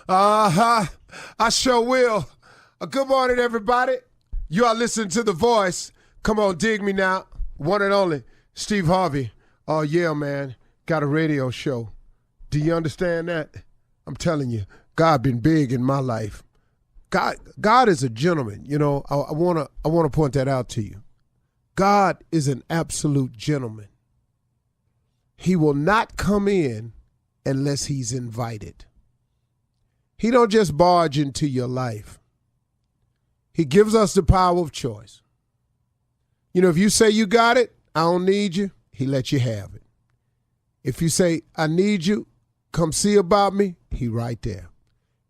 Uh-huh. I sure will. Good morning, everybody. You are listening to The Voice. Come on, dig me now. One and only, Steve Harvey. Oh, yeah, man. Got a radio show. Do you understand that? I'm telling you, God been big in my life. God is a gentleman. You know, I wanna point that out to you. God is an absolute gentleman. He will not come in unless he's invited. He don't just barge into your life. He gives us the power of choice. You know, if you say you got it, I don't need you, he lets you have it. If you say, I need you, come see about me, he right there.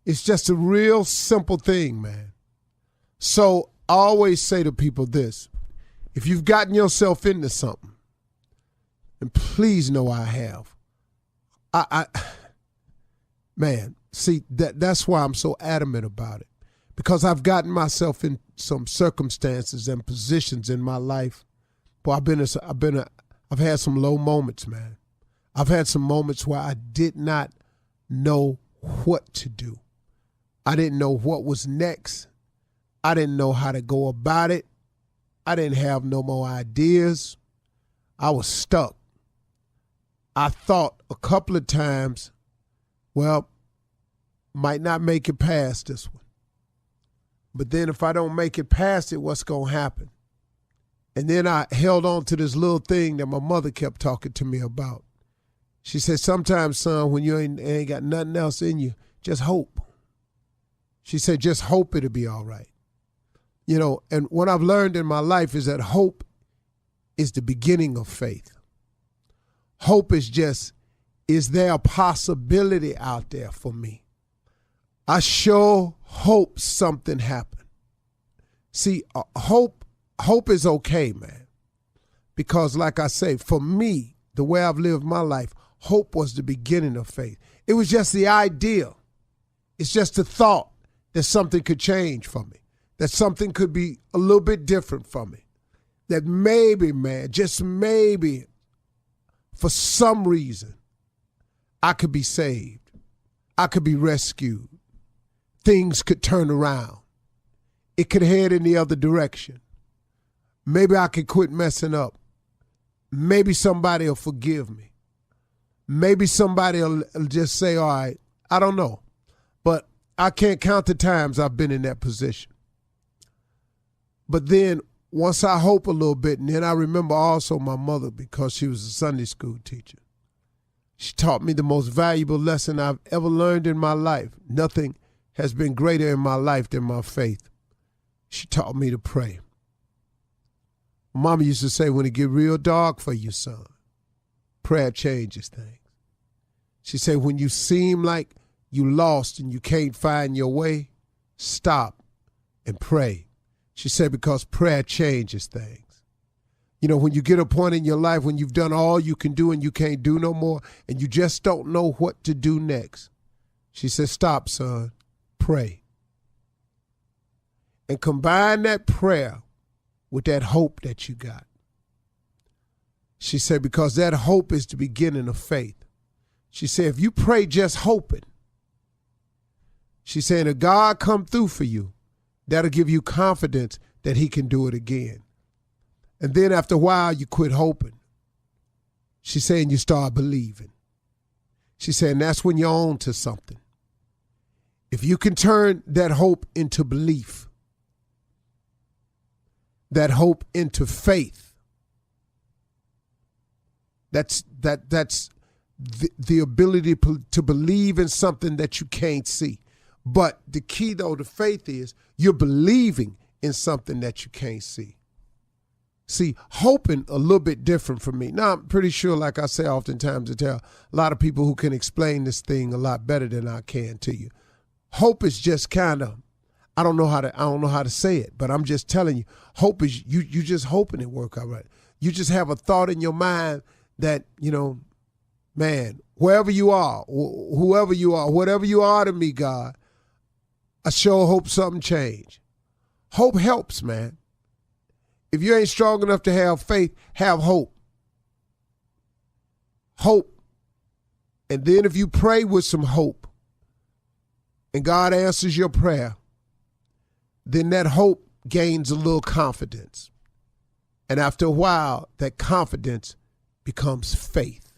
It's just a real simple thing, man. So I always say to people this, if you've gotten yourself into something, and please know I have, man, see, that's why I'm so adamant about it. Because I've gotten myself in some circumstances and positions in my life. Boy, I've had some low moments, man. I've had some moments where I did not know what to do. I didn't know what was next. I didn't know how to go about it. I didn't have no more ideas. I was stuck. I thought a couple of times, well, might not make it past this one. But then if I don't make it past it, what's going to happen? And then I held on to this little thing that my mother kept talking to me about. She said, sometimes, son, when you ain't got nothing else in you, just hope. She said, just hope it'll be all right. You know, and what I've learned in my life is that hope is the beginning of faith. Hope is just, is there a possibility out there for me? I sure hope something happened. See, hope is okay, man. Because like I say, for me, the way I've lived my life, hope was the beginning of faith. It was just the idea. It's just the thought that something could change for me, that something could be a little bit different for me, that maybe, man, just maybe, for some reason, I could be saved. I could be rescued. Things could turn around. It could head in the other direction. Maybe I could quit messing up. Maybe somebody will forgive me. Maybe somebody will just say, all right, I don't know. But I can't count the times I've been in that position. But then once I hope a little bit, and then I remember also my mother, because she was a Sunday school teacher. She taught me the most valuable lesson I've ever learned in my life. Nothing has been greater in my life than my faith. She taught me to pray. Mama used to say, when it get real dark for you, son, prayer changes things. She said, when you seem like you lost and you can't find your way, stop and pray. She said, because prayer changes things. You know, when you get a point in your life when you've done all you can do and you can't do no more and you just don't know what to do next, she said, stop, son, pray. And combine that prayer with that hope that you got. She said, because that hope is the beginning of faith. She said, if you pray just hoping, she said, if God come through for you, that'll give you confidence that he can do it again. And then after a while, you quit hoping. She said, and you start believing. She said, and that's when you're on to something. If you can turn that hope into belief, that hope into faith, that's the ability to believe in something that you can't see. But the key, though, to faith is you're believing in something that you can't see. See, hoping a little bit different for me. Now, I'm pretty sure, like I say oftentimes, I tell a lot of people who can explain this thing a lot better than I can to you. Hope is just kind of, I don't know how to say it, but I'm just telling you, hope is you just hoping it work out right. You just have a thought in your mind that, you know, man, wherever you are, whoever you are, whatever you are to me, God, I sure hope something change. Hope helps, man. If you ain't strong enough to have faith, have hope. Hope. And then if you pray with some hope, and God answers your prayer, then that hope gains a little confidence. And after a while, that confidence becomes faith.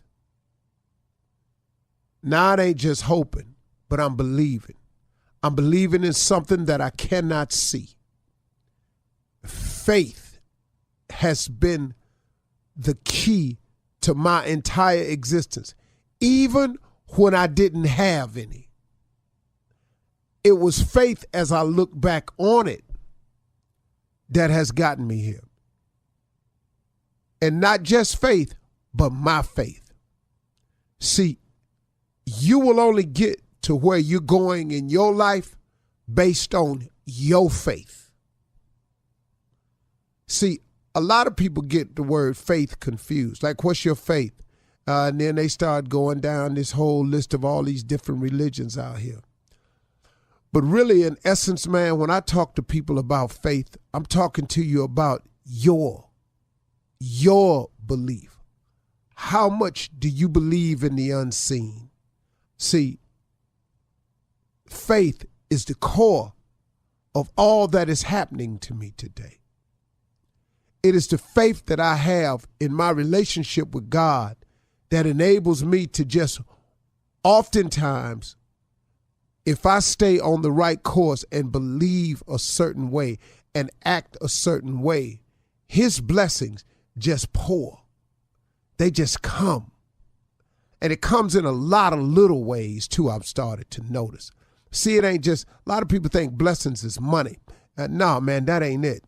Now it ain't just hoping, but I'm believing. I'm believing in something that I cannot see. Faith has been the key to my entire existence, even when I didn't have any. It was faith, as I look back on it, that has gotten me here. And not just faith, but my faith. See, you will only get to where you're going in your life based on your faith. See, a lot of people get the word faith confused. Like, what's your faith? And then they start going down this whole list of all these different religions out here. But really, in essence, man, when I talk to people about faith, I'm talking to you about your belief. How much do you believe in the unseen? See, faith is the core of all that is happening to me today. It is the faith that I have in my relationship with God that enables me to just oftentimes, if I stay on the right course and believe a certain way and act a certain way, his blessings just pour. They just come. And it comes in a lot of little ways, too, I've started to notice. See, it ain't just, a lot of people think blessings is money. No, man, that ain't it.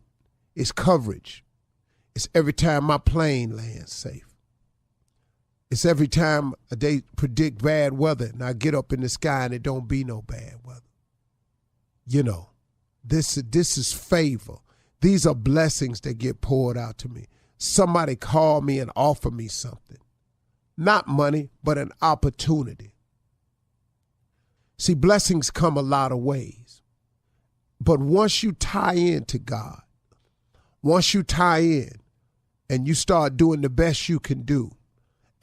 It's coverage. It's every time my plane lands safe. It's every time they predict bad weather and I get up in the sky and it don't be no bad weather. You know, this is favor. These are blessings that get poured out to me. Somebody call me and offer me something. Not money, but an opportunity. See, blessings come a lot of ways. But once you tie into God, once you tie in and you start doing the best you can do,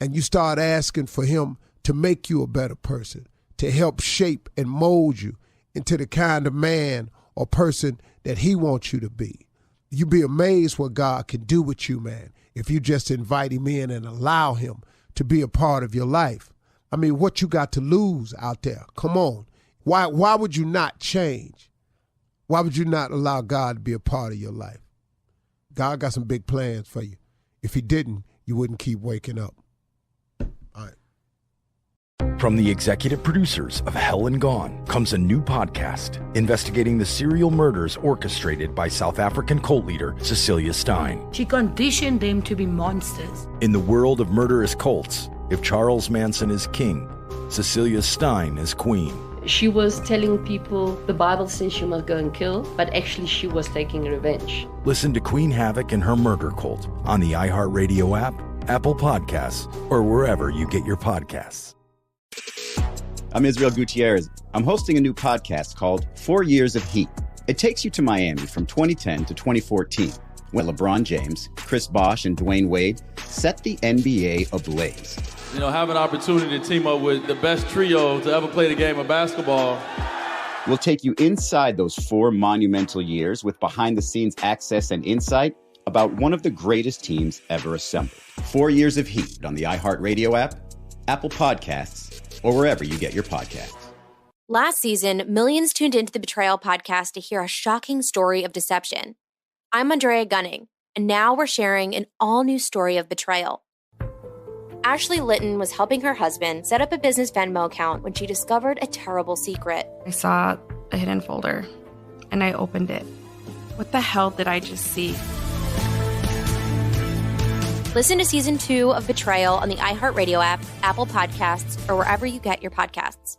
and you start asking for him to make you a better person, to help shape and mold you into the kind of man or person that he wants you to be, you'd be amazed what God can do with you, man, if you just invite him in and allow him to be a part of your life. I mean, what you got to lose out there? Come on. Why would you not change? Why would you not allow God to be a part of your life? God got some big plans for you. If he didn't, you wouldn't keep waking up. All right. From the executive producers of Hell and Gone comes a new podcast investigating the serial murders orchestrated by South African cult leader Cecilia Stein. She conditioned them to be monsters. In the world of murderous cults, if Charles Manson is king, Cecilia Stein is queen. She was telling people the Bible says you must go and kill, but actually she was taking revenge. Listen to Queen Havoc and her murder cult on the iHeartRadio app, Apple Podcasts, or wherever you get your podcasts. I'm Israel Gutierrez. I'm hosting a new podcast called 4 Years of Heat. It takes you to Miami from 2010 to 2014, when LeBron James, Chris Bosh, and Dwayne Wade set the NBA ablaze. You know, have an opportunity to team up with the best trio to ever play the game of basketball. We'll take you inside those 4 monumental years with behind-the-scenes access and insight about one of the greatest teams ever assembled. 4 Years of Heat on the iHeartRadio app, Apple Podcasts, or wherever you get your podcasts. Last season, millions tuned into the Betrayal podcast to hear a shocking story of deception. I'm Andrea Gunning, and now we're sharing an all-new story of betrayal. Ashley Litton was helping her husband set up a business Venmo account when she discovered a terrible secret. I saw a hidden folder, and I opened it. What the hell did I just see? Listen to Season 2 of Betrayal on the iHeartRadio app, Apple Podcasts, or wherever you get your podcasts.